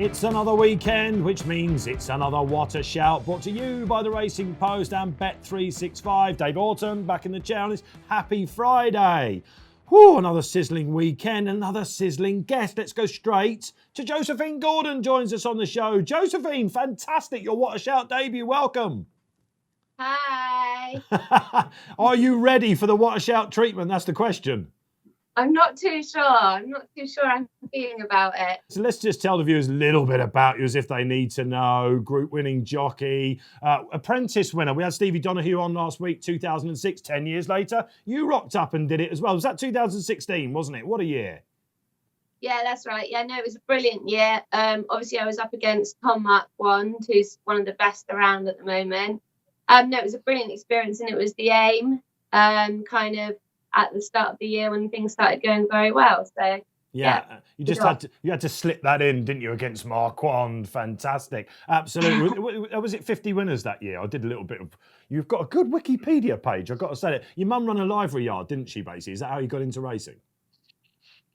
It's another weekend, which means it's another What a Shout, brought to you by the Racing Post and Bet365. Dave Orton back in the chair on this happy Friday. Whew, another sizzling weekend, another sizzling guest. Let's go straight to Josephine Gordon, joins us on the show. Josephine, fantastic, your What a Shout debut, welcome. Hi. Are you ready for the What a Shout treatment? That's the question. I'm not too sure. I'm feeling about it. So let's just tell the viewers a little bit about you as if they need to know. Group winning jockey, apprentice winner. We had Stevie Donahue on last week, 2006, 10 years later. You rocked up and did it as well. Was that 2016, wasn't it? What a year. Yeah, that's right. Yeah, no, it was a brilliant year. Obviously, I was up against Tom Mark Wand, who's one of the best around at the moment. No, it was a brilliant experience, and it was the aim, kind of at the start of the year when things started going very well. So yeah, you just had to slip that in, didn't you, against Marquand? Fantastic, absolutely. Was it 50 winners that year? I did a little bit of. You've got a good Wikipedia page. I've got to say it. Your mum ran a livery yard, didn't she? Basically, is that how you got into racing?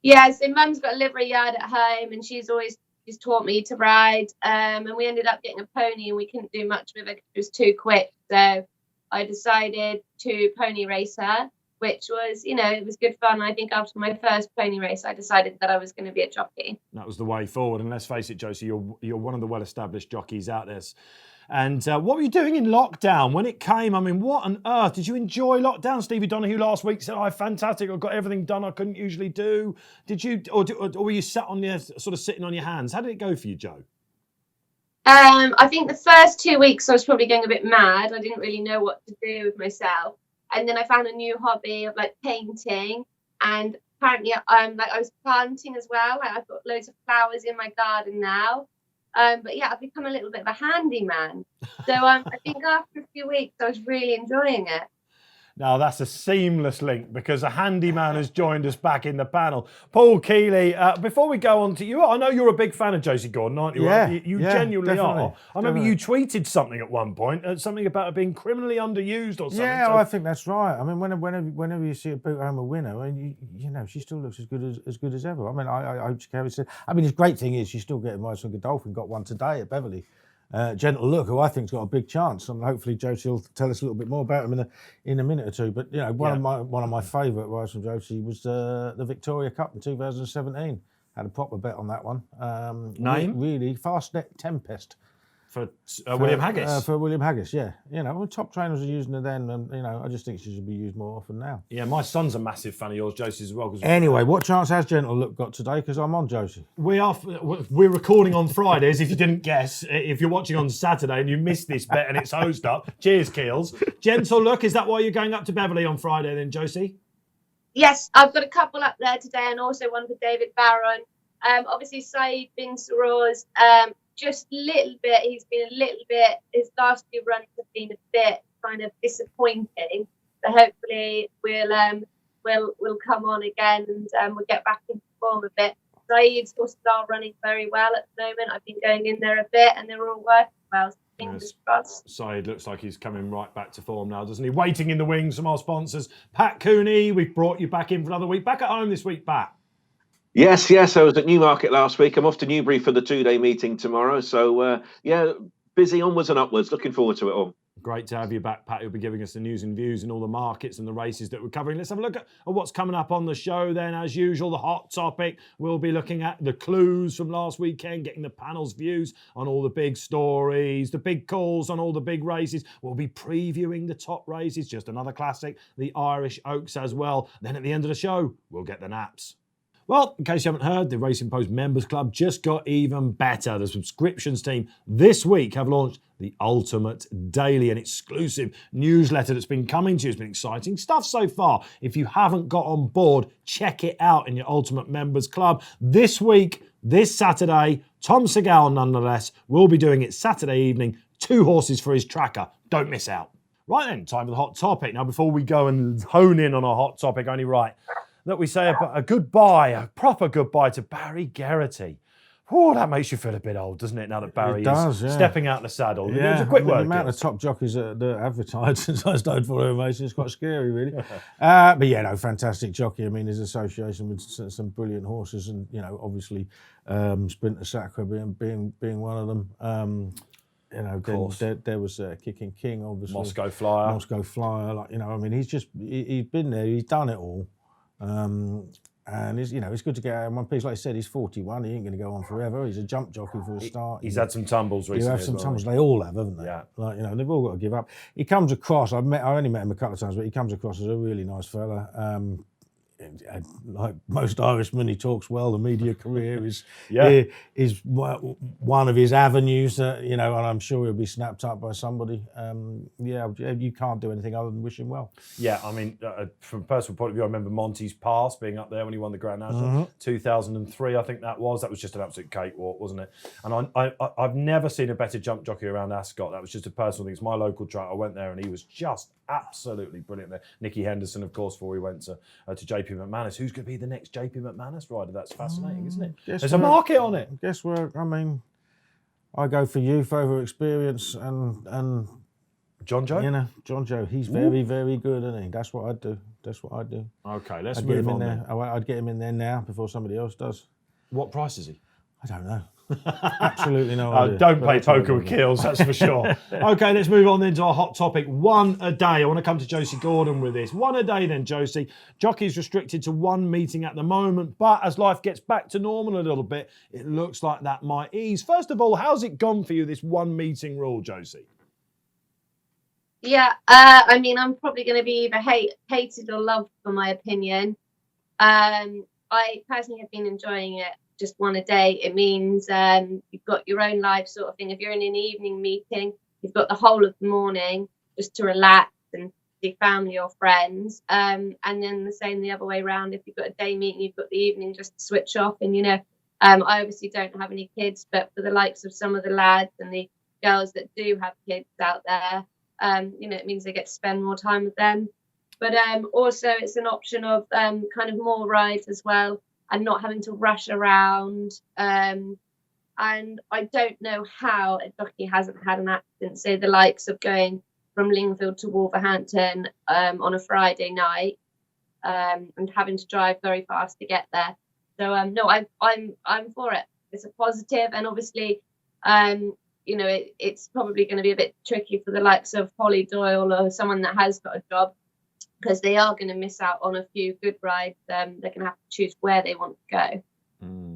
Yeah, so mum's got a livery yard at home, and she's taught me to ride. And we ended up getting a pony, and we couldn't do much with it because it was too quick. So I decided to pony race her, which was, it was good fun. I think after my first pony race, I decided that I was going to be a jockey. That was the way forward. And let's face it, Josie, you're one of the well-established jockeys out there. And what were you doing in lockdown when it came? I mean, what on earth? Did you enjoy lockdown? Stevie Donahue last week said, fantastic, I've got everything done I couldn't usually do. Did you, or were you sat on your, sort of sitting on your hands? How did it go for you, Joe? I think the first 2 weeks I was probably going a bit mad. I didn't really know what to do with myself. And then I found a new hobby of painting, and apparently I was planting as well. I've got loads of flowers in my garden now. But yeah, I've become a little bit of a handyman. So I think after a few weeks I was really enjoying it. Now, that's a seamless link because a handyman has joined us back in the panel. Paul Kealy, before we go on to you, I know you're a big fan of Josie Gordon, aren't you? Yeah, You yeah, genuinely definitely, are. I remember you tweeted something at one point, something about it being criminally underused or something. Yeah, I think that's right. I mean, whenever you see a boot home a winner, I mean, you know, she still looks as good as ever. I mean, I hope she carries it. I mean, the great thing is she's still getting rides from Godolphin. Got one today at Beverley. Gentle Look, who I think's got a big chance, and hopefully Josie will tell us a little bit more about him in a minute or two. But one of my favourite rides from Josie was the Victoria Cup in 2017. Had a proper bet on that one. Name? Really Fastnet Tempest. For William Haggis? For William Haggis, yeah. Top trainers are using her then, and, I just think she should be used more often now. Yeah, my son's a massive fan of yours, Josie, as well. Anyway, what chance has Gentle Look got today? Because I'm on Josie. We're recording on Fridays, if you didn't guess. If you're watching on Saturday and you missed this bet and it's hosed up, cheers, Keels. Gentle Look, is that why you're going up to Beverley on Friday then, Josie? Yes, I've got a couple up there today and also one for David Barron. Obviously, Saeed bin Saroz, just a little bit. He's been a little bit. His last few runs have been a bit kind of disappointing. So hopefully we'll come on again and we'll get back into form a bit. Saeed's horses are running very well at the moment. I've been going in there a bit and they're all working well. So fingers crossed. Saeed looks like he's coming right back to form now, doesn't he? Waiting in the wings from our sponsors. Pat Cooney, we've brought you back in for another week. Back at home this week, Pat. Yes. I was at Newmarket last week. I'm off to Newbury for the 2-day meeting tomorrow. So, busy onwards and upwards. Looking forward to it all. Great to have you back, Pat. You'll be giving us the news and views and all the markets and the races that we're covering. Let's have a look at what's coming up on the show then. As usual, the hot topic. We'll be looking at the clues from last weekend, getting the panel's views on all the big stories, the big calls on all the big races. We'll be previewing the top races, just another classic, the Irish Oaks as well. Then at the end of the show, we'll get the naps. Well, in case you haven't heard, the Racing Post Members Club just got even better. The subscriptions team this week have launched the Ultimate Daily, an exclusive newsletter that's been coming to you. It's been exciting stuff so far. If you haven't got on board, check it out in your Ultimate Members Club. This week, this Saturday, Tom Segal, nonetheless, will be doing it Saturday evening. 2 horses for his tracker. Don't miss out. Right then, time for the hot topic. Now, before we go and hone in on our hot topic, only right that we say a goodbye, a proper goodbye to Barry Geraghty. Oh, that makes you feel a bit old, doesn't it? Now that Barry is stepping out the saddle. It was a quick word. The amount of top jockeys that advertise since I started following racing is quite scary, really. But yeah, no, fantastic jockey. I mean, his association with some brilliant horses, and obviously, Sprinter Sacre being one of them. There was Kicking King, obviously. Moscow Flyer. Like, I mean, he's been there, he's done it all. And it's good to get out in one piece. Like I said, he's 41. He ain't going to go on forever. He's a jump jockey for a start. He's had some tumbles recently. He's had some tumbles. They all have, haven't they? Yeah. Like they've all got to give up. He comes across. I only met him a couple of times, but he comes across as a really nice fella. Like most Irishmen, he talks well. The media career is one of his avenues. And I'm sure he'll be snapped up by somebody. You can't do anything other than wish him well. Yeah, I mean, from a personal point of view, I remember Monty's Pass being up there when he won the Grand National, 2003, I think that was. That was just an absolute cakewalk, wasn't it? And I've never seen a better jump jockey around Ascot. That was just a personal thing. It's my local track. I went there and he was just absolutely brilliant there. Nicky Henderson, of course, before he went to JP McManus. Who's going to be the next JP McManus rider? That's fascinating, isn't it? There's a market on it. Guess where? I mean, I go for youth over experience, and John Joe. John Joe. He's very, very good, isn't he? That's what I'd do. Okay, let's move on there. I'd get him in there now before somebody else does. What price is he? I don't know. Absolutely no idea. Don't play poker with Keels, that's for sure. Okay, let's move on then to our hot topic. One a day. I want to come to Josie Gordon with this. One a day then, Josie. Jockey's restricted to one meeting at the moment, but as life gets back to normal a little bit, it looks like that might ease. First of all, how's it gone for you, this one meeting rule, Josie? Yeah, I mean, I'm probably going to be either hated or loved for my opinion. I personally have been enjoying it. Just one a day. It means you've got your own life sort of thing. If you're in an evening meeting, you've got the whole of the morning just to relax and see family or friends. And then the same the other way around. If you've got a day meeting, you've got the evening just to switch off. And I obviously don't have any kids, but for the likes of some of the lads and the girls that do have kids out there, it means they get to spend more time with them. But also it's an option of kind of more rides as well, and not having to rush around. And I don't know how a jockey hasn't had an accident, say the likes of going from Lingfield to Wolverhampton on a Friday night and having to drive very fast to get there. So no, I'm for it. It's a positive, and obviously, it's probably going to be a bit tricky for the likes of Holly Doyle or someone that has got a job, because they are going to miss out on a few good rides. They're going to have to choose where they want to go.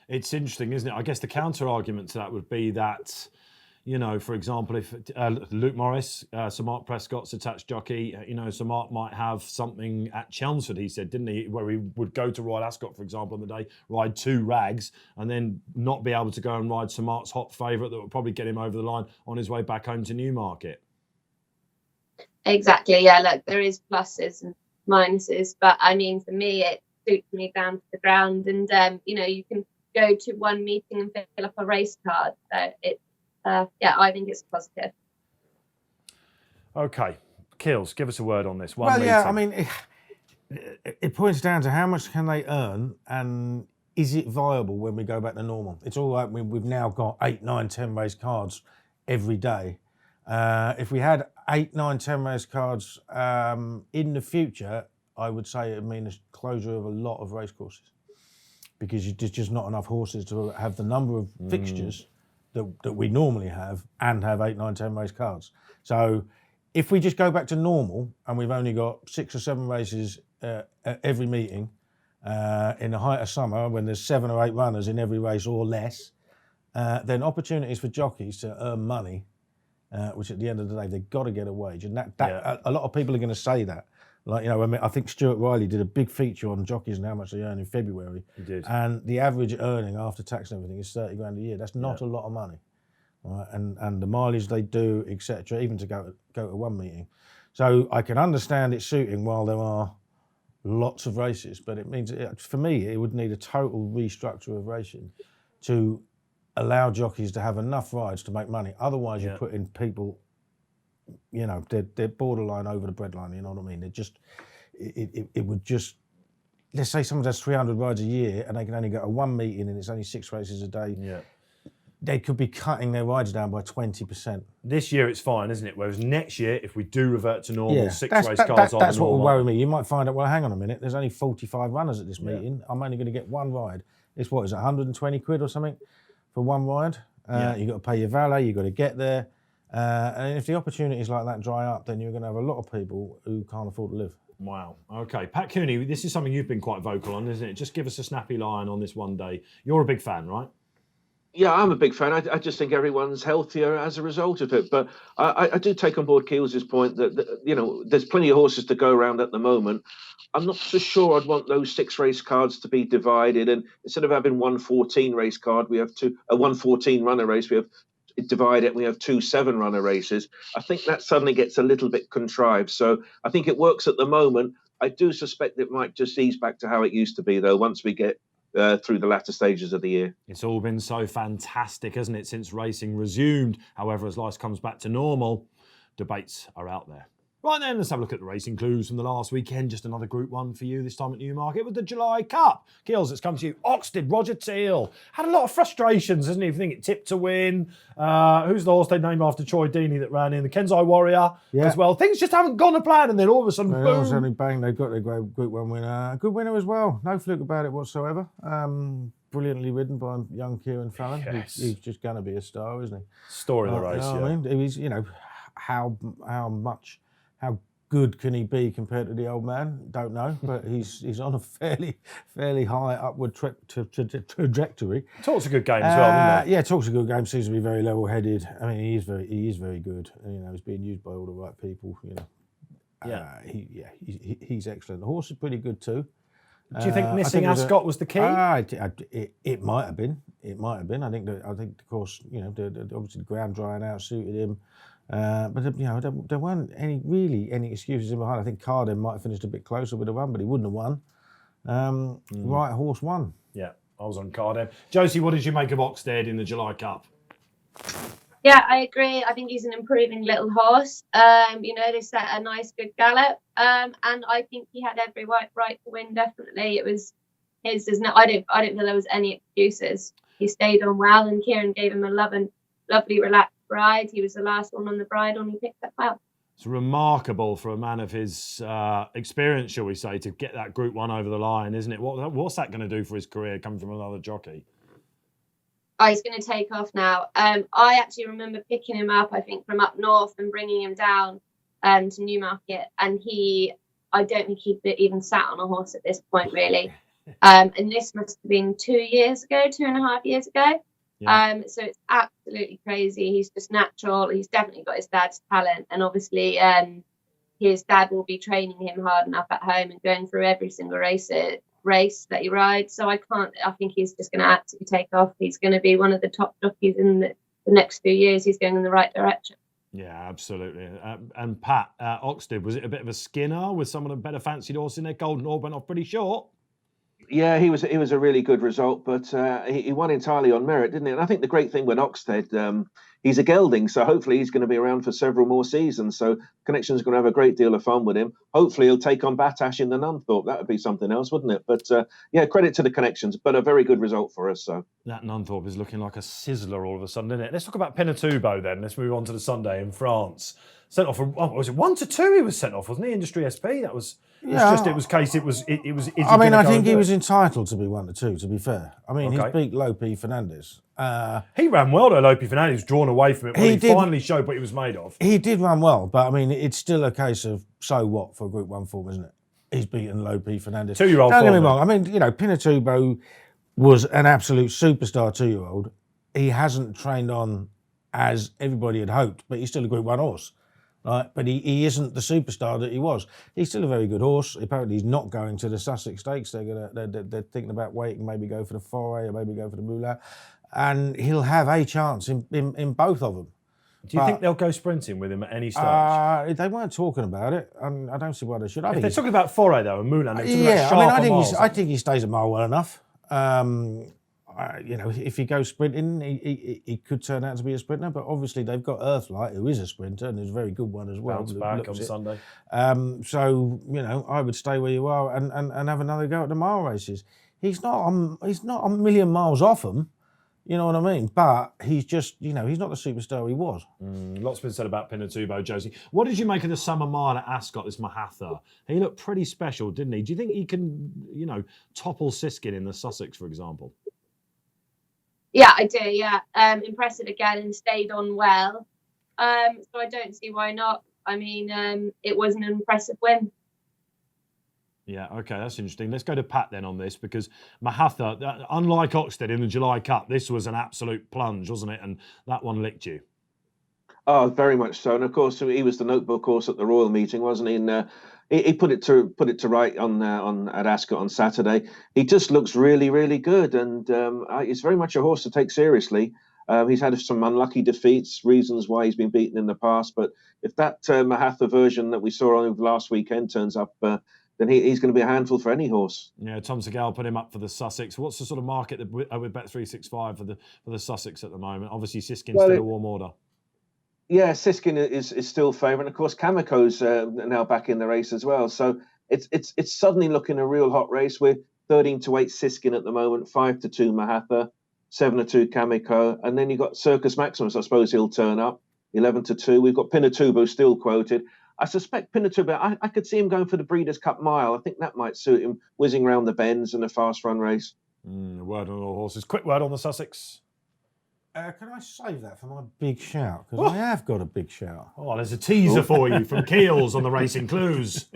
It's interesting, isn't it? I guess the counter argument to that would be that, for example, if Luke Morris, Sir Mark Prescott's attached jockey, Sir Mark might have something at Chelmsford, he said, didn't he, where he would go to Royal Ascot, for example, on the day, ride 2 rags, and then not be able to go and ride Sir Mark's hot favourite that would probably get him over the line on his way back home to Newmarket. Exactly, yeah, look, there is pluses and minuses, but I mean, for me, it suits me down to the ground, and you can go to one meeting and fill up a race card, so it's I think it's positive. Okay, Keels, give us a word on this one. Well, yeah, I mean, it points down to how much can they earn, and is it viable when we go back to normal? It's all right, we've now got 8, 9, 10 race cards every day. If we had 8, 9, 10 race cards in the future, I would say it would mean a closure of a lot of race courses, because there's just not enough horses to have the number of fixtures that we normally have and have 8, 9, 10 race cards. So if we just go back to normal and we've only got 6 or 7 races at every meeting in the height of summer, when there's 7 or 8 runners in every race or less, then opportunities for jockeys to earn money, which at the end of the day, they've got to get a wage. And a lot of people are going to say that. Like, I think Stuart Riley did a big feature on jockeys and how much they earn in February. He did. And the average earning after tax and everything is 30 grand a year. That's not a lot of money. Right? And the mileage they do, etc., even to go to one meeting. So I can understand it suiting while there are lots of races, but it means, for me, it would need a total restructure of racing to allow jockeys to have enough rides to make money. Otherwise, you're putting people, they're borderline over the breadline, you know what I mean? It would just let's say someone does 300 rides a year and they can only go to one meeting and it's only 6 races a day. Yeah. They could be cutting their rides down by 20%. This year it's fine, isn't it? Whereas next year, if we do revert to normal, 6 race cars on That's the what will normal. worry me. You might find out, well, hang on a minute, there's only 45 runners at this meeting. I'm only going to get one ride. It's what, is it 120 quid or something for one ride? You've got to pay your valet, you've got to get there. And if the opportunities like that dry up, then you're going to have a lot of people who can't afford to live. Wow. Okay. Pat Cooney, this is something you've been quite vocal on, isn't it? Just give us a snappy line on this one day. You're a big fan, right? Yeah, I'm a big fan. I just think everyone's healthier as a result of it. But I do take on board Keels' point that, there's plenty of horses to go around at the moment. I'm not so sure I'd want those 6 race cards to be divided. And instead of having one 14 race card, we have a 114 runner race. We have divide it and we have 2 7-runner races. I think that suddenly gets a little bit contrived. So I think it works at the moment. I do suspect it might just ease back to how it used to be, though, once we get through the latter stages of the year. It's all been so fantastic, hasn't it, since racing resumed. However, as life comes back to normal, debates are out there. Right then, let's have a look at the racing clues from the last weekend. Just another Group 1 for you this time at Newmarket with the July Cup. Keels, it's come to you. Oxted, Roger Teal. Had a lot of frustrations, hasn't he? If you think it tipped to win. Who's the horse they named after Troy Deeney that ran in? The Kensai Warrior as well. Things just haven't gone to plan, and then all of a sudden, boom. All of a sudden, bang, they've got their Group 1 winner. A good winner as well. No fluke about it whatsoever. Brilliantly ridden by young Kieran Fallon. Yes. He's just going to be a star, isn't he? Story of the race, I mean, he's, how good can he be compared to the old man? Don't know, but he's on a fairly high upward trajectory. Talks a good game as well, doesn't he? Yeah, talks a good game. Seems to be very level-headed. I mean, he is very good. He's being used by all the right people. He's excellent. The horse is pretty good too. Do you think missing Ascot was the key? It might have been. It might have been. I think, of course, obviously the ground drying out suited him. But there weren't any excuses in behind. I think Carden might have finished a bit closer with the run, but he wouldn't have won. Right horse won. Yeah, I was on Carden. Josie, what did you make of Oxted in the July Cup? Yeah, I agree. I think he's an improving little horse. They set a nice, good gallop, and I think he had every right to win. Definitely, it was his. I don't feel there was any excuses. He stayed on well, and Kieran gave him a lovely, relaxed ride. He was the last one on the bridle, and he picked up well. It's remarkable for a man of his experience, shall we say, to get that Group 1 over the line, isn't it? What's that going to do for his career, coming from another jockey? Oh, he's going to take off now. I actually remember picking him up, I think, from up north and bringing him down to Newmarket. And I don't think he'd even sat on a horse at this point, really. And this must have been 2 years ago, 2.5 years ago. Yeah. So it's absolutely crazy. He's just natural. He's definitely got his dad's talent. And obviously his dad will be training him hard enough at home and going through every single race that he rides. So I think he's just going to absolutely take off. He's going to be one of the top jockeys in the next few years. He's going in the right direction. Yeah, absolutely. And Pat, Oxted, was it a bit of a skinner with some of the better fancied horses in there? Golden Orb went off pretty short. Yeah, he was a really good result, but he won entirely on merit, didn't he? And I think the great thing with Oxted, he's a gelding, so hopefully he's going to be around for several more seasons. So Connection's going to have a great deal of fun with him. Hopefully he'll take on Batash in the Nunthorpe. That would be something else, wouldn't it? But credit to the Connections, but a very good result for us. So that Nunthorpe is looking like a sizzler all of a sudden, isn't it? Let's talk about Pinatubo then. Let's move on to the Sunday in France. Sent off was it 1-2? He was sent off, wasn't he? Industry SP. That was. I think he was entitled to be 1-2. To be fair, he's beat Lope Fernandez. He ran well though. Lope Fernandez was drawn away from it when he finally showed what he was made of. He did run well, but it's still a case of so what for Group 1 form, isn't it? He's beaten Lope Fernandez. 2-year-old. Don't get me wrong. Pinatubo was an absolute superstar 2-year-old. He hasn't trained on as everybody had hoped, but he's still a Group 1 horse. Right, but he isn't the superstar that he was. He's still a very good horse. Apparently, he's not going to the Sussex Stakes. They're thinking about waiting, maybe go for the Foray or maybe go for the Moulin, and he'll have a chance in both of them. Do you think they'll go sprinting with him at any stage? They weren't talking about it, and I don't see why they should. They're talking about Foray though and Moulin. I think he stays a mile well enough. if he goes sprinting, he could turn out to be a sprinter. But obviously, they've got Earthlight, who is a sprinter and is a very good one as well. Bounce back on Sunday. So I would stay where you are and have another go at the mile races. He's not a million miles off them. You know what I mean? But he's just, he's not the superstar he was. Lots been said about Pinatubo, Josie. What did you make of the summer mile at Ascot, this Mahatha? He looked pretty special, didn't he? Do you think he can, topple Siskin in the Sussex, for example? Yeah, I do, yeah. Impressive again and stayed on well. So I don't see why not. I mean, it was an impressive win. Yeah, okay, that's interesting. Let's go to Pat then on this, because Mahatha, unlike Oxted in the July Cup, this was an absolute plunge, wasn't it? And that one licked you. Oh, very much so. And of course, he was the notebook horse at the Royal meeting, wasn't he? And he put it to right on at Ascot on Saturday. He just looks really, really good, and he's very much a horse to take seriously. He's had some unlucky defeats, reasons why he's been beaten in the past. But if that Mahatha version that we saw on last weekend turns up, then he's going to be a handful for any horse. Yeah, Tom Segal put him up for the Sussex. What's the sort of market with Bet365 for the Sussex at the moment? Obviously, Siskin's still a warm order. Yeah, Siskin is still favourite. Of course, Kamiko's now back in the race as well. So it's suddenly looking a real hot race. We're 13-8 Siskin at the moment, 5-2 Mahatha, 7-2 Kamiko, and then you've got Circus Maximus. I suppose he'll turn up, 11-2. We've got Pinatubo still quoted. I suspect Pinatubo, I could see him going for the Breeders' Cup Mile. I think that might suit him, whizzing around the bends in a fast run race. A word on all horses. Quick word on the Sussex. Can I save that for my big shout? Because I have got a big shout. Oh, there's a teaser for you from Keels on the Racing Clues.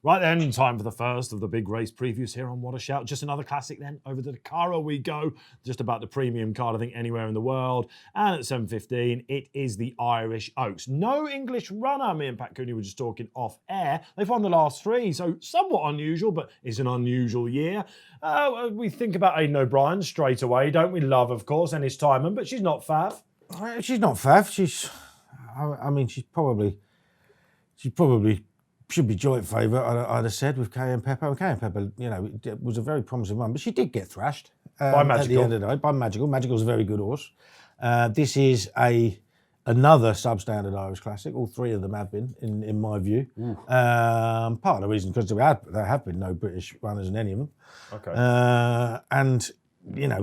Right then, time for the first of the big race previews here on What a Shout. Just another classic then. Over to Dakar we go. Just about the premium card, I think, anywhere in the world. And at 7:15, it is the Irish Oaks. No English runner. Me and Pat Cooney were just talking off air. They've won the last three, so somewhat unusual, but it's an unusual year. We think about Aidan O'Brien straight away, don't we? Love, of course, and his Timon, but she's not faff. She's not faff. She's probably should be joint favourite, I'd have said, with Cayenne Pepper. And Cayenne Pepper, it was a very promising run, but she did get thrashed by Magical. At the end of the day. By Magical. Magical's a very good horse. This is another substandard Irish Classic. All three of them have been, in my view. Part of the reason, because there have been no British runners in any of them. Okay.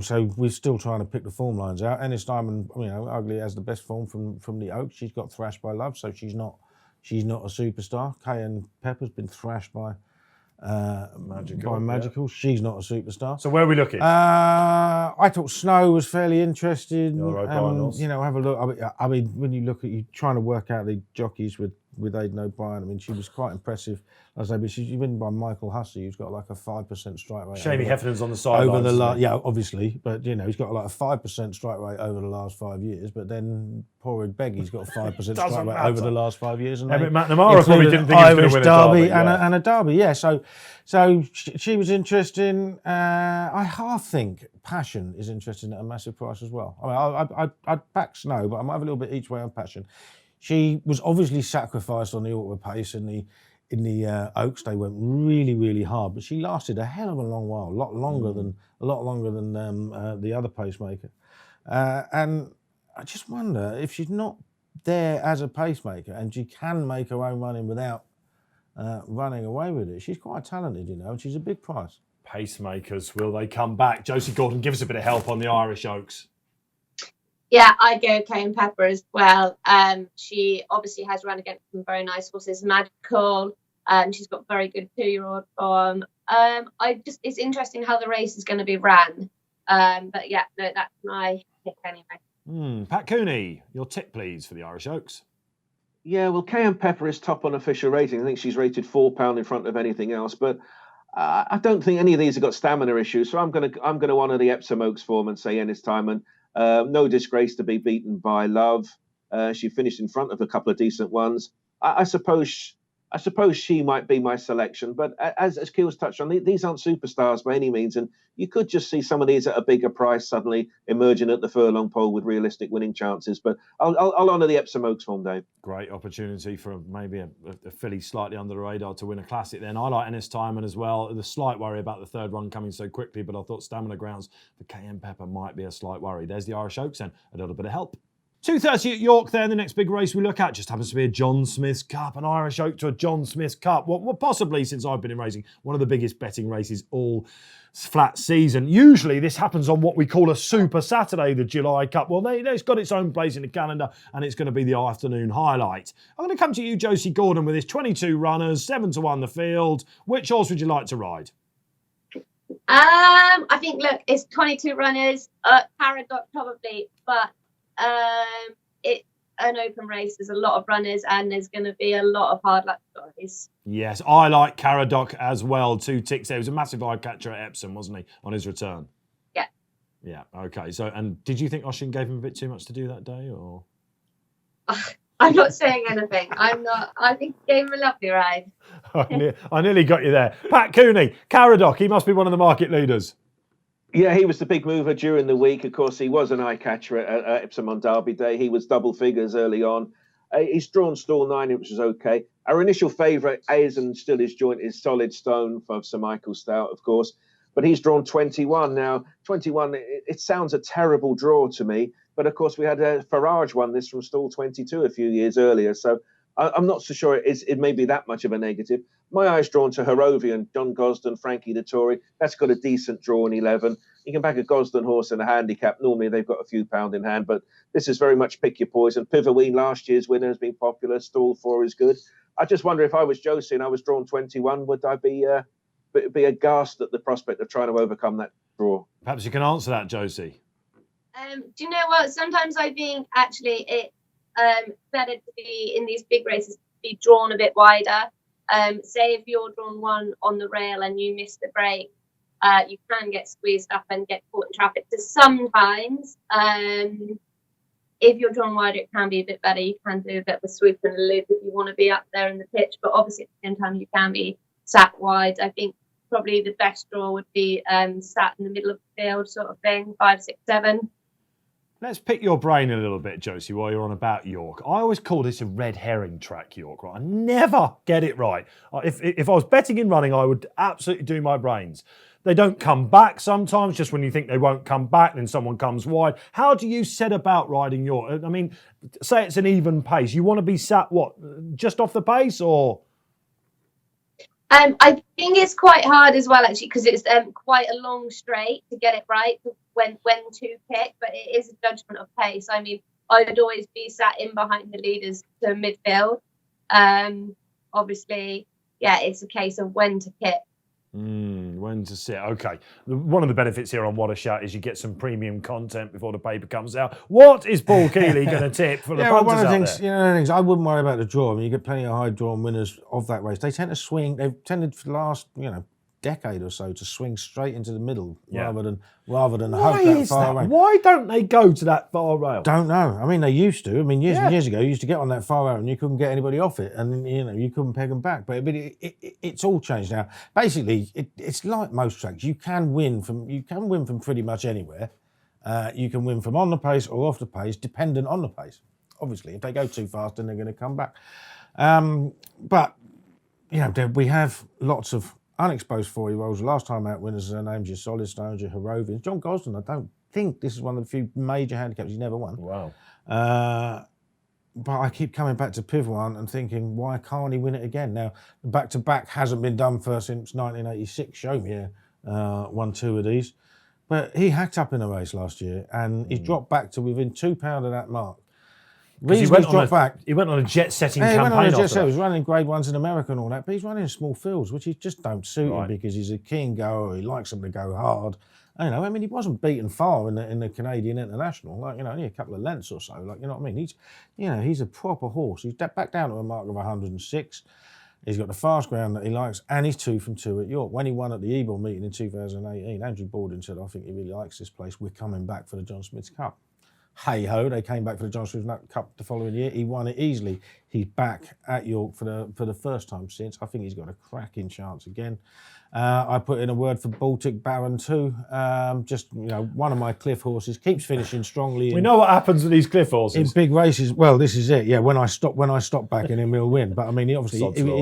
So we're still trying to pick the form lines out. Ennis Diamond, Ugly has the best form from the Oaks. She's got thrashed by Love, so she's not a superstar. Cayenne Pepper's been thrashed by Magical. Yeah. She's not a superstar. So where are we looking? I thought Snow was fairly interesting. Have a look. I mean, when you look at you trying to work out the jockeys with Aidan O'Brien, I mean, she was quite impressive. I say, but she's written by Michael Hussey, who's got like a 5% strike rate. Shamey Heffernan's on the sidelines. Yeah, obviously, but he's got like a 5% strike rate over the last 5 years. But then poor Ed Beggy's got a 5% strike rate over the last 5 years. And McNamara probably didn't think he was going to win a derby and a derby. Yeah, so she was interesting. I half think Passion is interesting at a massive price as well. I mean, I'd back Snow, but I might have a little bit each way on Passion. She was obviously sacrificed on the auto pace in the Oaks. They went really, really hard, but she lasted a hell of a long while, a lot longer than the other pacemaker. And I just wonder if she's not there as a pacemaker and she can make her own running without running away with it. She's quite talented, and she's a big price. Pacemakers, will they come back? Josie Gordon, give us a bit of help on the Irish Oaks. Yeah, I'd go Cayenne Pepper as well. She obviously has run against some very nice horses. Magical. She's got very good 2-year-old form. It's interesting how the race is going to be ran. But yeah, no, that's my pick anyway. Pat Cooney, your tip, please, for the Irish Oaks. Yeah, well, Cayenne Pepper is top on official rating. I think she's rated £4 in front of anything else. But I don't think any of these have got stamina issues. So I'm going to honour the Epsom Oaks form and say Ennis Timon. No disgrace to be beaten by Love. She finished in front of a couple of decent ones. I suppose I suppose she might be my selection. But as Keels touched on, these aren't superstars by any means, and you could just see some of these at a bigger price suddenly emerging at the furlong pole with realistic winning chances. But I'll honour the Epsom Oaks form, Dave. Great opportunity for maybe a filly slightly under the radar to win a classic then. I like Ennis Timon as well. The slight worry about the third one coming so quickly, but I thought Stamina Grounds for KM Pepper might be a slight worry. There's the Irish Oaks and a little bit of help. 2:30 at York there, the next big race we look at just happens to be a John Smith's Cup, an Irish Oak to a John Smith's Cup. Well, possibly, since I've been in racing, one of the biggest betting races all flat season. Usually this happens on what we call a Super Saturday, the July Cup. Well, it's got its own place in the calendar and it's going to be the afternoon highlight. I'm going to come to you, Josie Gordon, with his 22 runners, 7-1 the field. Which horse would you like to ride? I think, look, it's 22 runners, Paradox probably, but it's an open race. There's a lot of runners and there's going to be a lot of hard luck stories. Yes, I like Caradoc as well. 2 ticks there. He was a massive eye catcher at Epsom, wasn't he, on his return? Yeah. Yeah, okay. So, and did you think Oshin gave him a bit too much to do that day, or? I'm not saying anything. I'm not. I think he gave him a lovely ride. I nearly got you there. Pat Cooney, Caradoc, he must be one of the market leaders. Yeah, he was the big mover during the week. Of course, he was an eye catcher at Epsom on Derby Day. He was double figures early on. He's drawn stall 9, which is okay. Our initial favourite is, and still his joint, is Solid Stone for Sir Michael Stout, of course. But he's drawn 21. Now, 21, it sounds a terrible draw to me. But, of course, we had Farage won this from stall 22 a few years earlier. So I'm not so sure it may be that much of a negative. My eye's drawn to Harrovian, John Gosden, Frankie the Tory. That's got a decent draw in 11. You can back a Gosden horse in a handicap. Normally they've got a few pound in hand, but this is very much pick your poison. Pivoween, last year's winner, has been popular. Stall 4 is good. I just wonder if I was Josie and I was drawn 21, would I be aghast at the prospect of trying to overcome that draw? Perhaps you can answer that, Josie. Do you know what? Sometimes I think actually it's better to be in these big races, to be drawn a bit wider. Say if you're drawn 1 on the rail and you miss the break, you can get squeezed up and get caught in traffic. So sometimes, if you're drawn wider, it can be a bit better. You can do a bit of a swoop and a loop if you want to be up there in the pitch. But obviously, at the same time, you can be sat wide. I think probably the best draw would be sat in the middle of the field, sort of thing, 5, 6, 7. Let's pick your brain a little bit, Josie, while you're on about York. I always call this a red herring track, York, right? I never get it right. If I was betting in running, I would absolutely do my brains. They don't come back sometimes, just when you think they won't come back, then someone comes wide. How do you set about riding York? I mean, say it's an even pace. You want to be sat, what, just off the pace, or...? I think it's quite hard as well, actually, because it's quite a long straight to get it right when to pick, but it is a judgment of pace. I mean, I'd always be sat in behind the leaders to midfield. Obviously, yeah, it's a case of when to pick. When to sit. Okay. One of the benefits here on What a Shot is you get some premium content before the paper comes out. What is Paul Kealy going to tip for the punters one of the out things, there? I wouldn't worry about the draw. I mean, you get plenty of high drawn winners of that race. They tend to swing. They've tended for the last, decade or so to swing straight into the middle rather than hope that far away. Why don't they go to that far rail? Don't know. I mean, they used to. I mean, years and years ago, you used to get on that far rail and you couldn't get anybody off it, and you couldn't peg them back. But it's all changed now. Basically, it's like most tracks. You can win from pretty much anywhere. You can win from on the pace or off the pace, dependent on the pace. Obviously, if they go too fast, then they're going to come back. But we have lots of unexposed 4-year-olds. Last time out winners, their names, your Solid Stones, your Harrovians. John Gosden, I don't think this is one of the few major handicaps he's never won. Wow. But I keep coming back to Pivwan and thinking, why can't he win it again? Now, the back-to-back hasn't been done since 1986. Show me won 2 of these. But he hacked up in a race last year and he's dropped back to within £2 of that mark. He went on a jet-setting campaign. He went on a jet-setting. He was running Grade 1s in America and all that, but he's running in small fields, which just don't suit him because he's a keen goer. He likes them to go hard. He wasn't beaten far in the Canadian International, only a couple of lengths or so. You know what I mean? He's a proper horse. He's back down to a mark of 106. He's got the fast ground that he likes, and he's 2 from 2 at York. When he won at the Ebor meeting in 2018, Andrew Borden said, "I think he really likes this place. We're coming back for the John Smith's Cup." hey ho, they came back for the John Smith Cup the following year. He won it easily. He's back at York for the first time since. I think he's got a cracking chance again. I put in a word for Baltic Baron too. Just one of my cliff horses keeps finishing strongly. We know what happens with these cliff horses in big races. Well, this is it. Yeah, when I stop backing him, he'll win. But I mean, he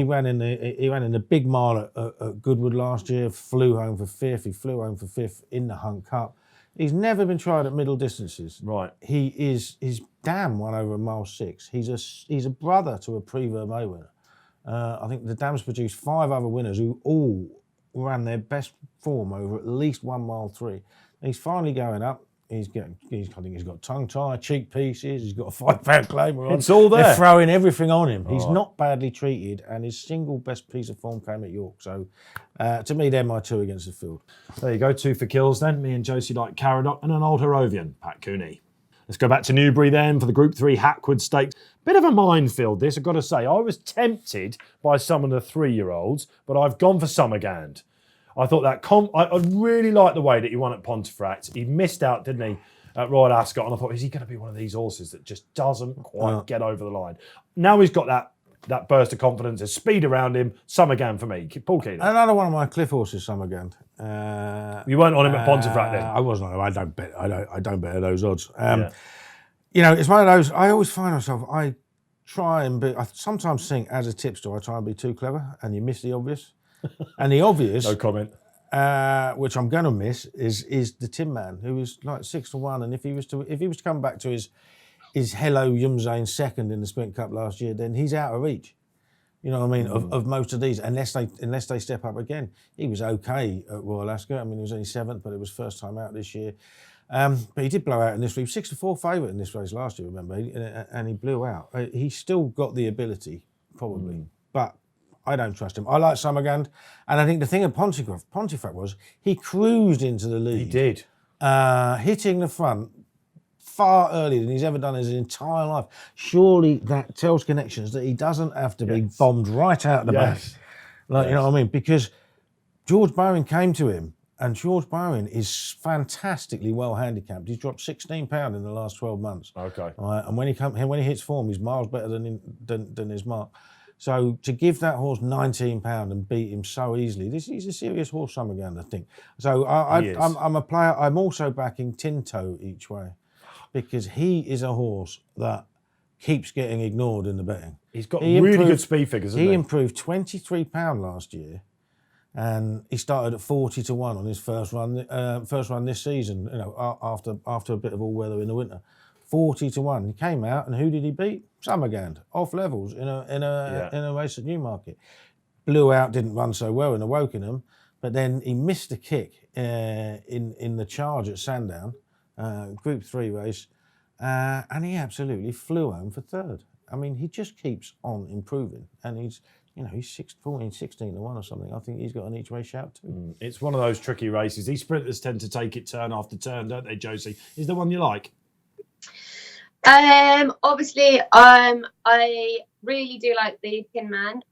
ran in the big mile at Goodwood last year. Flew home for fifth. He flew home for fifth in the Hunt Cup. He's never been tried at middle distances. Right. His dam won over a mile 6. He's a brother to a Prix Vermeer winner. I think the dam's produced 5 other winners who all ran their best form over at least 1 mile 3. He's finally going up. I think he's got tongue tie, cheek pieces. He's got a £5 claimer on. It's all there. They're throwing everything on him. He's not badly treated, and his single best piece of form came at York. So, to me, they're my 2 against the field. There you go, 2 for kills then. Me and Josie like Caradoc and an old Harrovian, Pat Cooney. Let's go back to Newbury then for the Group 3 Hackwood Stakes. Bit of a minefield this, I've got to say. I was tempted by some of the 3-year-olds, but I've gone for Summergand. I thought that I really liked the way that he won at Pontefract. He missed out, didn't he, at Royal Ascot? And I thought, is he going to be one of these horses that just doesn't quite get over the line? Now he's got that burst of confidence, there's speed around him. Summergand for me. Paul Kealy. Another one of my cliff horses, Summergand. You weren't on him at Pontefract then? I wasn't. I don't bet at those odds. It's one of those. I always find myself. I sometimes think as a tipster, I try and be too clever, and you miss the obvious. And the obvious, no comment. Which I'm going to miss is the Tin Man, who is like 6-1, and if he was to come back to his Hello Yumzane second in the Sprint Cup last year, then he's out of reach. You know what I mean? Of most of these, unless they step up again. He was okay at Royal Ascot. I mean, he was only 7th, but it was first time out this year. But he did blow out in this race. 6-4 favourite in this race last year, remember? And he blew out. He's still got the ability, probably, but I don't trust him. I like Summergand, and I think the thing at Pontefract was he cruised into the lead. He did. Hitting the front far earlier than he's ever done in his entire life. Surely that tells connections that he doesn't have to be bombed right out the back. You know what I mean? Because George Bowen came to him, and George Bowen is fantastically well handicapped. He's dropped £16 in the last 12 months. Okay. Right? And when he hits form, he's miles better than his mark. So to give that horse £19 and beat him so easily, he's a serious horse, Summergand, I think. So I'm a player. I'm also backing Tinto each way, because he is a horse that keeps getting ignored in the betting. He's got really good speed figures, hasn't he? He improved £23 last year, and he started at 40-1 on his first run this season. After a bit of all weather in the winter. 40-1. He came out, and who did he beat? Summergand, off levels in a race at Newmarket. Blew out, didn't run so well in the Wokingham, but then he missed a kick in the charge at Sandown, Group 3 race, and he absolutely flew home for 3rd. I mean, he just keeps on improving, and he's 16-1 or something. I think he's got an each way shout too. It's one of those tricky races. These sprinters tend to take it turn after turn, don't they, Josie? Is there one you like? Obviously, I really do like the Tin Man.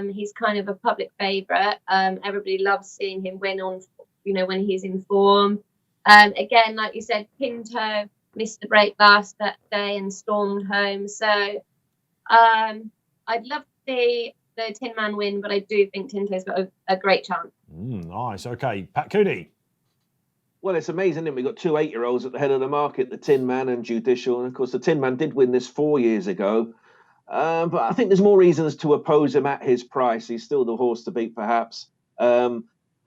He's kind of a public favourite. Everybody loves seeing him win when he's in form. Again, like you said, Pinto missed the break last that day and stormed home. So I'd love to see the Tin Man win, but I do think Tinto's got a great chance. Nice. Okay, Pat Cooney. Well, it's amazing, isn't it? We've got 2 8-year-olds at the head of the market, the Tin Man and Judicial. And, of course, the Tin Man did win this 4 years ago. But I think there's more reasons to oppose him at his price. He's still the horse to beat, perhaps. I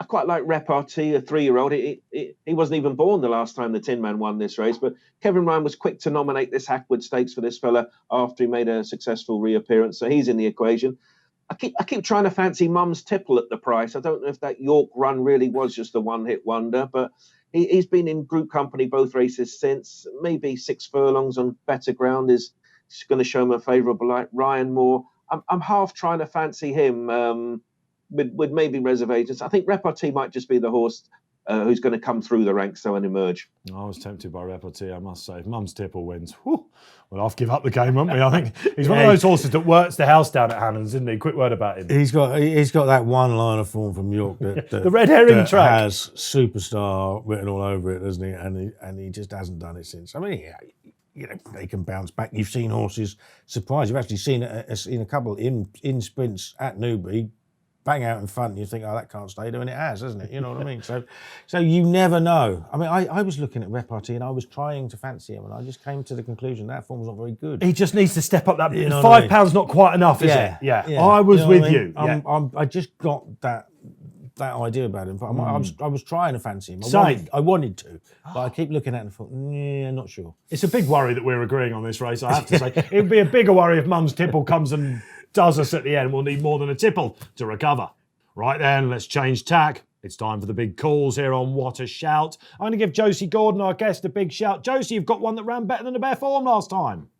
quite like Repartee, a 3-year-old. He wasn't even born the last time the Tin Man won this race. But Kevin Ryan was quick to nominate this Hackwood Stakes for this fella after he made a successful reappearance. So he's in the equation. I keep trying to fancy Mum's Tipple at the price. I don't know if that York run really was just a one-hit wonder, but he's been in group company both races since. Maybe 6 furlongs on better ground is going to show him a favourable light. Ryan Moore, I'm half trying to fancy him with maybe reservations. I think Repartee might just be the horse who's going to come through the ranks and emerge. I was tempted by Repartee, I must say. If Mum's Tipple wins, we'll have to give up the game, won't we? I think he's one of those horses that works the house down at Hannon's, isn't he? Quick word about him. He's got that one line of form from York that the red herring track has superstar written all over it, doesn't he? And he just hasn't done it since. I mean, they can bounce back. You've seen horses surprise. You've actually seen a couple in sprints at Newbury bang out in front, and you think, oh, that can't stay there, and it has, hasn't it? You know what I mean? So you never know. I mean, I was looking at Repartee and I was trying to fancy him, and I just came to the conclusion that form's not very good. He just needs to step up that. You know £5 not quite enough, is it? Yeah. I was with you. I just got that idea about him. I was trying to fancy him. I wanted to, but I keep looking at him and thought, yeah, not sure. It's a big worry that we're agreeing on this race, I have to say. It would be a bigger worry if Mum's Tipple comes and does us at the end. We'll need more than a tipple to recover. Right then, let's change tack. It's time for the big calls here on What a Shout. I'm going to give Josie Gordon, our guest, a big shout. Josie, you've got one that ran better than a bare form last time.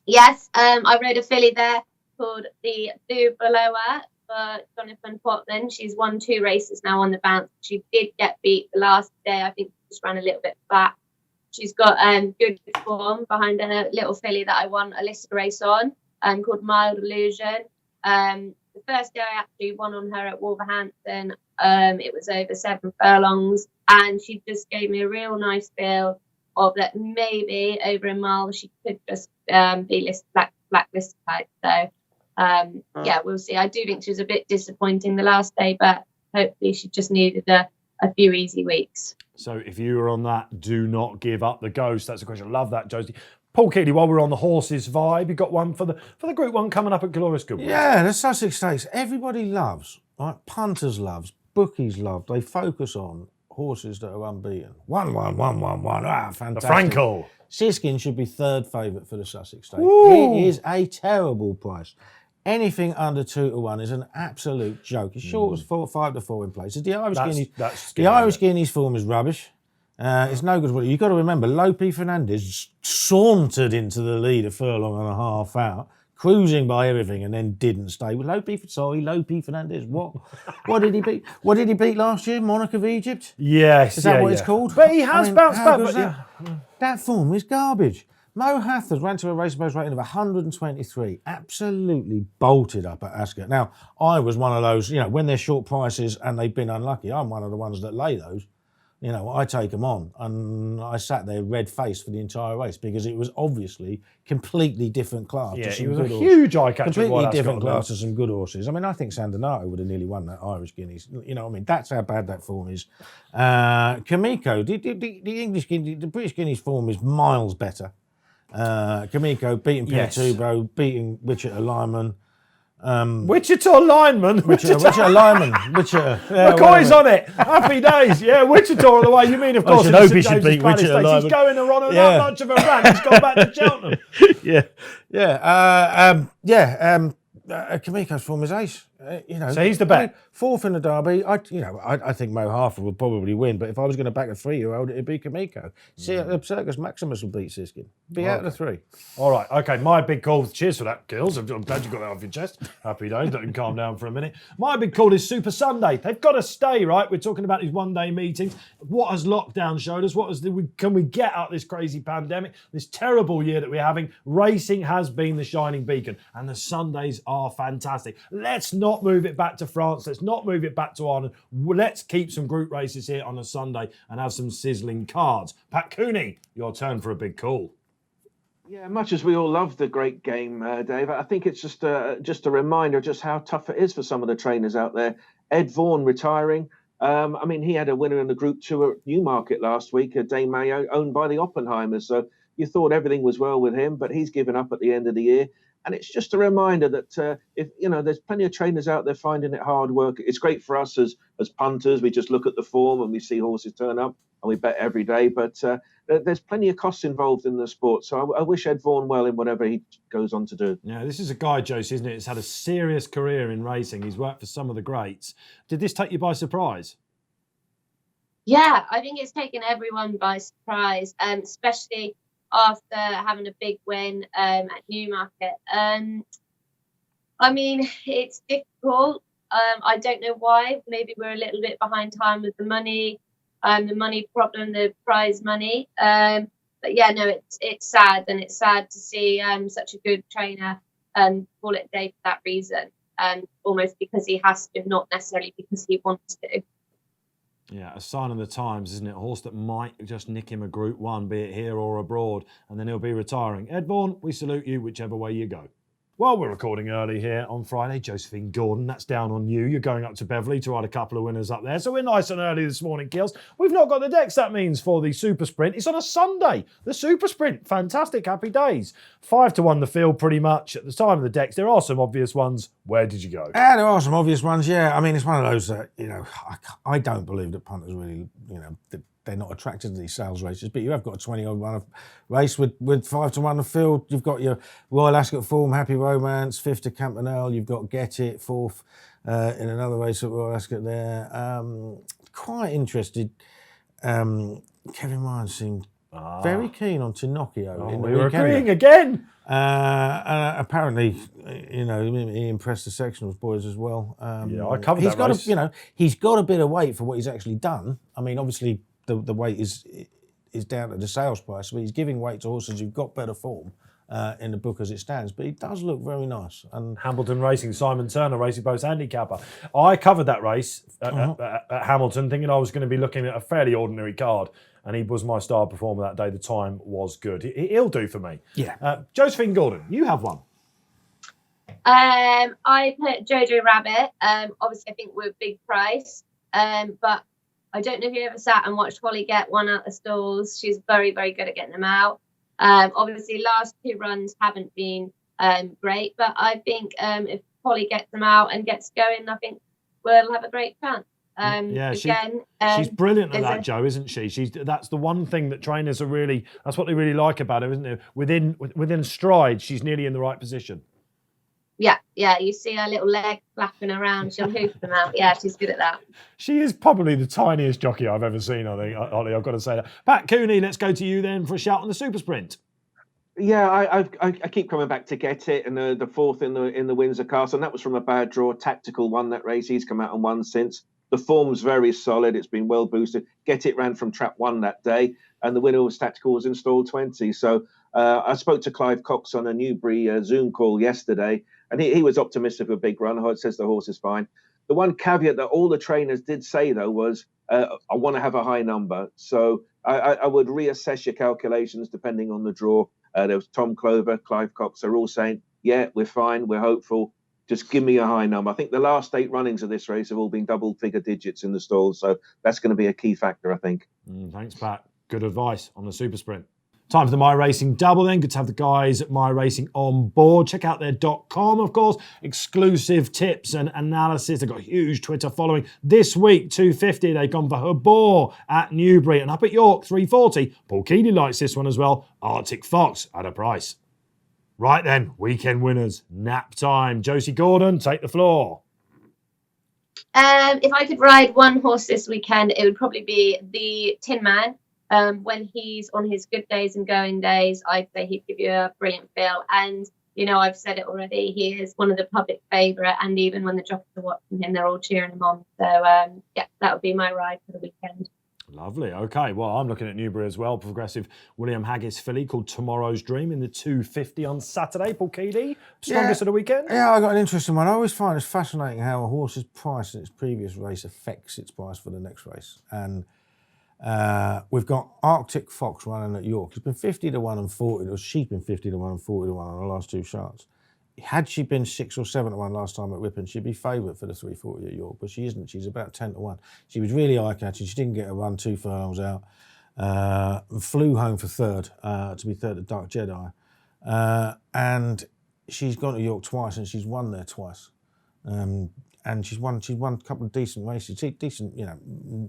Yes, I rode a filly there called the Blue Belower for Jonathan Portland. She's won 2 races now on the bounce. She did get beat the last day. I think she just ran a little bit flat. She's got good form behind a little filly that I won a listed race on. Called Mild Illusion. The first day I actually won on her at Wolverhampton. It was over 7 furlongs, and she just gave me a real nice feel of that maybe over a mile she could just be blacklisted type. So we'll see. I do think she was a bit disappointing the last day, but hopefully she just needed a few easy weeks. So if you were on that, do not give up the ghost. That's a question. Love that, Josie. Paul Kealy, while we're on the horses vibe, you got one for the Group 1 coming up at Glorious Goodwood. Yeah, the Sussex Stakes. Everybody loves, right? Punters loves, bookies love. They focus on horses that are unbeaten. 1, 1, 1, 1, 1. Ah, fantastic. The Frankel. Siskin should be 3rd favourite for the Sussex Stakes. Ooh. It is a terrible price. Anything under 2 to 1 is an absolute joke. It's short as 5 to 4 in places. The Irish Guinea's form is rubbish. It's no good. You've got to remember, Lope Fernandez sauntered into the lead a furlong and a half out, cruising by everything, and then didn't stay. Lope Fernandez. What did he beat? What did he beat last year? Monarch of Egypt? Yes. Is that what it's called? But he has bounced back. That form is garbage. Mo Hathers ran to a race post rating of 123, absolutely bolted up at Ascot. Now, I was one of those, when they're short prices and they've been unlucky, I'm one of the ones that lay those. I take them on, and I sat there red-faced for the entire race because it was obviously completely different class. Yeah, it was a huge eye-catcher. Completely different class to some good horses. I mean, I think Sandonato would have nearly won that Irish Guineas. That's how bad that form is. Kamiko, the British Guineas form is miles better. Kamiko beating Pinatubo, beating Wichita Lineman. Wichita lineman. Wichita lineman. McCoy's on it. Happy days. Yeah, Wichita all the way. You mean, of course, I should hope he should beat Wichita lineman. He's going on that much of a rant. He's gone back to Cheltenham. Kamiko's form is ace. So he's the bet. 4th in the Derby. I think Mo Harford will probably win, but if I was going to back a 3-year-old, it'd be Kamiko. Circus Maximus will beat Siskin. Be out of the 3. All right. Okay. My big call. Cheers for that, girls. I'm glad you got that off your chest. Happy days. Let him calm down for a minute. My big call is Super Sunday. They've got to stay, right? We're talking about these one-day meetings. What has lockdown showed us? Can we get out of this crazy pandemic? This terrible year that we're having. Racing has been the shining beacon, and the Sundays are fantastic. Let's not move it back to France. Let's not move it back to Ireland. Let's keep some group races here on a Sunday and have some sizzling cards. Pat Cooney, your turn for a big call. Yeah, much as we all love the great game, Dave, I think it's just a reminder just how tough it is for some of the trainers out there. Ed Vaughan retiring. He had a winner in the Group 2 at Newmarket last week, Dame Mayo, owned by the Oppenheimers. So you thought everything was well with him, but he's given up at the end of the year. And it's just a reminder that there's plenty of trainers out there finding it hard work. It's great for us as punters. We just look at the form and we see horses turn up and we bet every day. But there's plenty of costs involved in the sport. So I wish Ed Vaughan well in whatever he goes on to do. Yeah, this is a guy, Josie, isn't it? He's had a serious career in racing. He's worked for some of the greats. Did this take you by surprise? Yeah, I think it's taken everyone by surprise, especially after having a big win at Newmarket. It's difficult. I don't know why. Maybe we're a little bit behind time with the money problem, the prize money. It's sad, and it's sad to see such a good trainer call it a day for that reason, almost because he has to, not necessarily because he wants to. Yeah, a sign of the times, isn't it? A horse that might just nick him a Group 1, be it here or abroad, and then he'll be retiring. Ed Vaughan, we salute you whichever way you go. Well, we're recording early here on Friday. Josephine Gordon, that's down on you. You're going up to Beverley to ride a couple of winners up there. So we're nice and early this morning, Keels. We've not got the decks, that means, for the Super Sprint. It's on a Sunday. The Super Sprint. Fantastic. Happy days. 5-1 the field, pretty much. At the time of the decks, there are some obvious ones. Where did you go? Yeah, there are some obvious ones, yeah. I mean, it's one of those that, I don't believe that punters really, they're not attracted to these sales races, but you have got a 20-1 race with 5-1 the field. You've got your Royal Ascot Form, Happy Romance, 5th to Campanelle. You've got Get It, 4th in another race at Royal Ascot there. Quite interested. Kevin Ryan seemed very keen on Tinocchio in the we were weekend. agreeing again. And apparently, he impressed the sectionals boys as well. I covered that race. He's got a bit of weight for what he's actually done. I mean, obviously, the weight is down to the sales price, but he's giving weight to horses who've got better form in the book as it stands. But he does look very nice. And Hamilton Racing, Simon Turner, Racing Post handicapper. I covered that race at Hamilton, thinking I was going to be looking at a fairly ordinary card, and he was my star performer that day. The time was good. He'll do for me. Yeah. Josephine Gordon, you have one. I put Jojo Rabbit. Obviously, I think we're a big price, but I don't know if you ever sat and watched Holly get one out the stalls. She's very, very good at getting them out. Obviously, last 2 runs haven't been great, but I think if Holly gets them out and gets going, I think we'll have a great chance. She's brilliant at that, Joe, isn't she? That's the one thing that trainers that's what they really like about her, isn't it? Within stride, she's nearly in the right position. Yeah, you see her little leg flapping around, she'll hoof them out. Yeah, she's good at that. She is probably the tiniest jockey I've ever seen, I think, Ollie, I've got to say that. Pat Cooney, let's go to you then for a shout on the Super Sprint. Yeah, I keep coming back to Get It, and the 4th in the Windsor Castle, and that was from a bad draw. Tactical won that race. He's come out and won since. The form's very solid. It's been well boosted. Get It ran from trap 1 that day, and the winner was Tactical, was in stall 20. So I spoke to Clive Cox on a Newbury Zoom call yesterday, and he was optimistic of a big run. It says the horse is fine. The one caveat that all the trainers did say, though, was I want to have a high number. So I would reassess your calculations depending on the draw. There was Tom Clover, Clive Cox. They're all saying, yeah, we're fine, we're hopeful. Just give me a high number. I think the last 8 runnings of this race have all been double-figure digits in the stalls. So that's going to be a key factor, I think. Thanks, Pat. Good advice on the Super Sprint. Time for the My Racing Double then. Good to have the guys at My Racing on board. Check out their .com, of course. Exclusive tips and analysis. They've got a huge Twitter following. This week, 250, they've gone for Habor at Newbury. And up at York, 340. Paul Kealy likes this one as well. Arctic Fox at a price. Right then, weekend winners. Nap time. Josie Gordon, take the floor. If I could ride one horse this weekend, it would probably be the Tin Man. When he's on his good days and going days, I'd say he'd give you a brilliant feel. And, I've said it already, he is one of the public favourite. And even when the jockeys are watching him, they're all cheering him on. So, that would be my ride for the weekend. Lovely. Okay. Well, I'm looking at Newbury as well. Progressive William Haggis filly called Tomorrow's Dream in the 250 on Saturday. Paul Kealy, strongest of the weekend? Yeah, I got an interesting one. I always find it fascinating how a horse's price in its previous race affects its price for the next race. And we've got Arctic Fox running at York. She's been 50-1 and 40. Or she's been 50-1 and 40-1 on the last 2 starts. Had she been 6 or 7-1 last time at Whippen, she'd be favourite for the 340 at York, but she isn't. She's about 10-1. She was really eye-catching. She didn't get a run 2 furlongs out. Flew home for 3rd, to be 3rd at Dark Jedi. And she's gone to York twice, and she's won there twice. And she's won a couple of decent races, decent,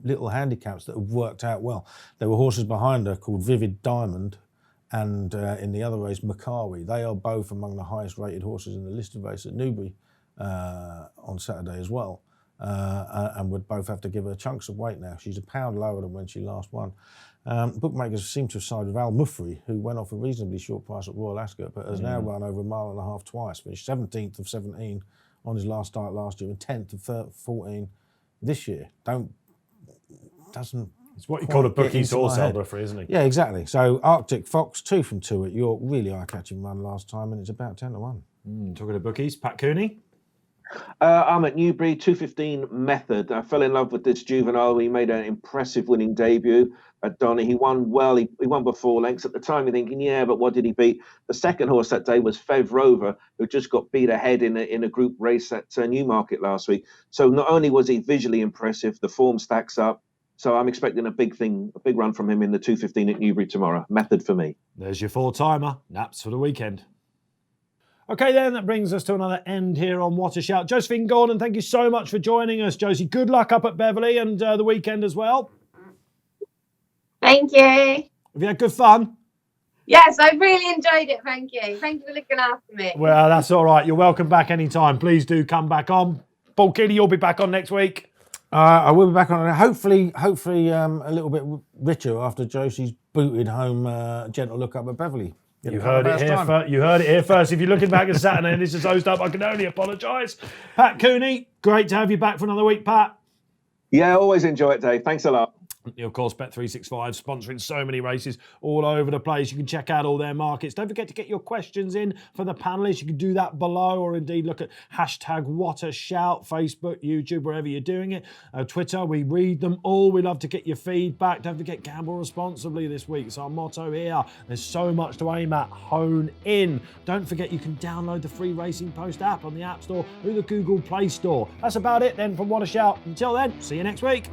little handicaps that have worked out well. There were horses behind her called Vivid Diamond, and in the other race, Macari. They are both among the highest rated horses in the listed race at Newbury on Saturday as well. And would both have to give her chunks of weight now. She's a pound lower than when she last won. Bookmakers seem to have sided with Al Muffrey, who went off a reasonably short price at Royal Ascot, but has now run over 1.5 miles twice. Finished 17th of 17 on his last start last year and 10th of 14 this year. It's what you call a bookie horse elder, isn't he? Yeah, exactly. So Arctic Fox, 2 from 2 at York, really eye-catching run last time, and it's about 10-1. Talking to bookies, Pat Cooney. I'm at Newbury, 2:15 Method. I fell in love with this juvenile. He made an impressive winning debut at Donny. He won well. He won by 4 lengths. At the time, you're thinking, yeah, but what did he beat? The second horse that day was Fev Rover, who just got beat ahead in a group race at Newmarket last week. So not only was he visually impressive, the form stacks up. So I'm expecting a big run from him in the 2:15 at Newbury tomorrow. Method for me. There's your 4-timer. Naps for the weekend. Okay, then, that brings us to another end here on What a Shout. Josephine Gordon, thank you so much for joining us, Josie. Good luck up at Beverley and the weekend as well. Thank you. Have you had good fun? Yes, I really enjoyed it. Thank you. Thank you for looking after me. Well, that's all right. You're welcome back anytime. Please do come back on. Paul Kealy, you'll be back on next week. I will be back on it. Hopefully, a little bit richer after Josie's booted home Gentle Look Up at Beverley. You heard it here. You heard it here first. If you're looking back at Saturday and this is hosed up, I can only apologise. Pat Cooney, great to have you back for another week, Pat. Yeah, always enjoy it, Dave. Thanks a lot. Of course, Bet365 sponsoring so many races all over the place. You can check out all their markets. Don't forget to get your questions in for the panellists. You can do that below, or indeed look at hashtag What a Shout, Facebook, YouTube, wherever you're doing it. Twitter, we read them all. We love to get your feedback. Don't forget Gamble Responsibly this week. It's our motto here. There's so much to aim at. Hone in. Don't forget you can download the free Racing Post app on the App Store or the Google Play Store. That's about it then from What a Shout. Until then, see you next week.